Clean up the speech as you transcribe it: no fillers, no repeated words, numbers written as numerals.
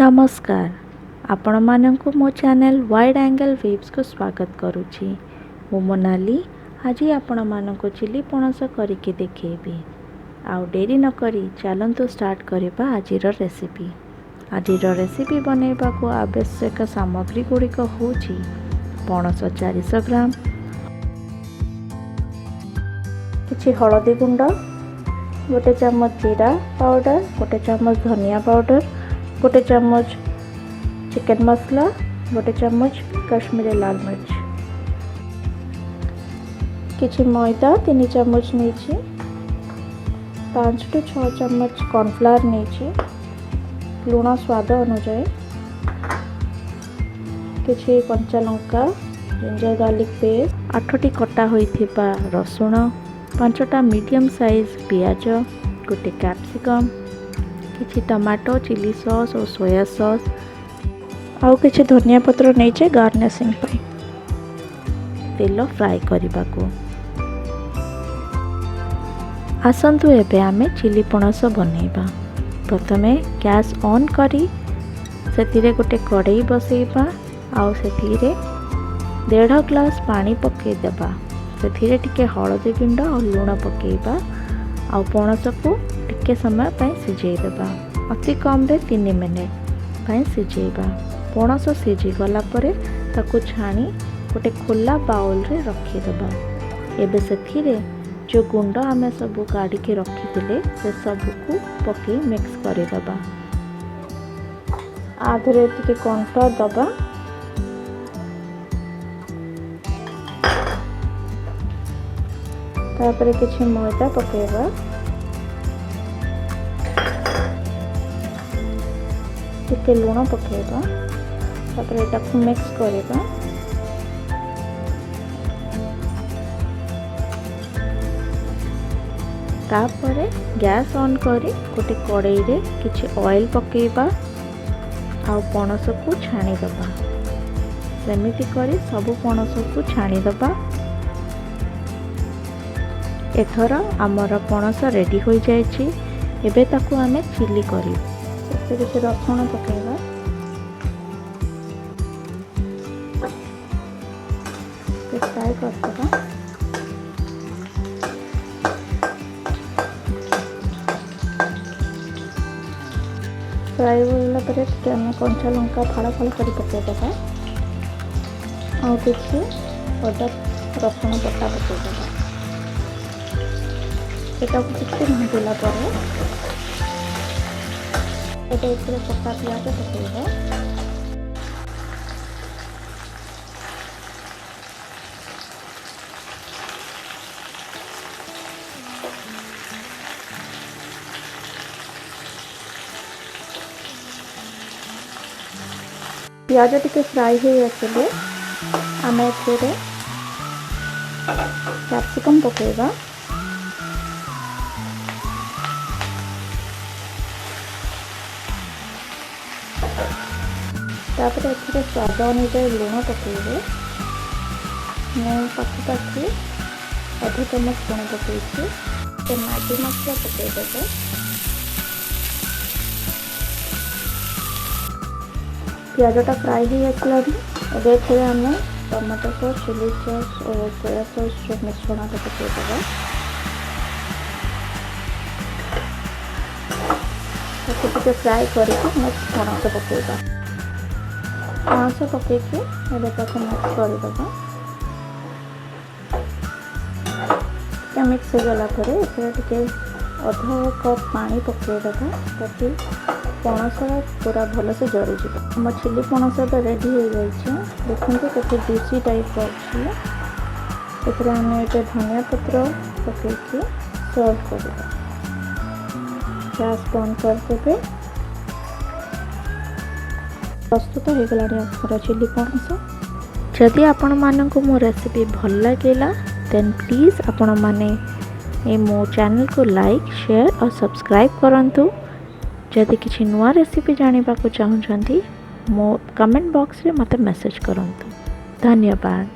नमस्कार आपण मानक मो चैनल वाइड एंगल वेव्स को स्वागत करुछि। मो मोनाली आज आपण मानक चिली पणस करके देखेबी। आउ डेरी न करी चलंतु स्टार्ट करिबा आजिर रेसिपी। आजिर रेसिपी बनेबा को आवश्यक सामग्री गुड़िक होछि पणस 400 ग्राम, किछि हळदी गुंड, गोटे चम्मच जीरा पाउडर, गोटे चम्मच धनिया पाउडर, गोटे चम्मच चिकन मसला, गोटे चम्मच कश्मीरी लाल मिर्च, किछि मैदा 3 चम्मच नहीं, 5 टू 6 चम्मच कॉर्नफ्लावर नहीं, लुण स्वाद अनुसार, किछि कंचा लंका, जिंजर गार्लिक पेस्ट, 8टी कटा होइथिबा रसुण, 5टा मीडियम साइज पियाज, गोटे कैप्सिकम, किछि टमाटो, चिली सॉस और सोया सॉस, आउ किछि धनिया पत्र नहीं गार्निशिंग पाई। तेल फ्राई करने को आसतु एबे आमे चिली पणस बनैबा। प्रथमे गैस ऑन करी सेतिरे गोटे कड़ाई बसैबा, आउ सेतिरे 1.5 ग्लास पानी पके देबा। सेतिरे टिके हळदी गुंड और लूण पकेबा, आउ पणस को टिके समय पर सिझे देबा। अति कम रे 3 मिनिट पर सिझेबा। पणस सिझी गला परे ताकू छाणी गोटे खोला बाउल रे रखी देबा। एबे सेथिरे जो गुंड आमे सब काढ़ी के रखी दिले से सब को पके मिक्स करे देबा। आधरे टिके कॉर्नफ्लोर दबा, तापरे किछि मैदा पकेबा, टिके लूण पकेबा, तापर एटा को मिक्स करेबा। तापरे गैस ऑन करी गोटे कड़ाई रे किछि ऑयल पकेबा, आउ पणस को छाणी दबा। सेमिति करी सब पणस को छाणी दबा। एथर आमर पणस रेडी हो जाइछि। एबे ताकू आमे चिली करी किछि रसुण पकेबा, फ्राई करदेबा। फ्राई होला परे आमे कंचा लंका फाड़ा फाड़ा करी पकेदेबा, और किछि अदा रसुण बटा पकेदेबा। एटा को किछि भाजिला परे एटा ऊपर कटा प्याज पकेबा। प्याज टिके फ्राई हो आसले आमे एथिरे कैप्सिकम पकेबा। तापर एथिरे स्वाद अनुसार लूण पकेबे। मैं पाखी 1/2 चम्मच लूण पकेछि। मैगी मसला पकेदेबे। प्याजटा फ्राई हो आसला एबे आम टमाटो सॉस, चिली सॉस और सोया सॉस जो मिश्रण पकेदेबा। टिके फ्राई करके नेक्स्ट पणस पकेबा। पणस पकेकि एबे ताको मिक्स करदेबा। मिक्स हो गला परे एथे टिके 1/2 कप पानी पकेदेबा ताकि पणस पूरा भल से जरी जीव। आम चिली पणस रेडी हो जाइए। देखते केते जूसी टाइप अच्छी। एथे आम ये धनिया पत्र पकईकि सर्व करवा। गैस बंद करदे। प्रस्तुत हो गला चिली पणस। जदि आपण मानक मो रेसिपी भल लगे देन प्लीज आपण माने मो चैनल को लाइक, शेयर और सब्सक्राइब करंतु। जदि किसी नुआ रेसिपी जानिबा को चाहूछंती मो कमेंट बॉक्स रे मते मैसेज करंतु। धन्यवाद।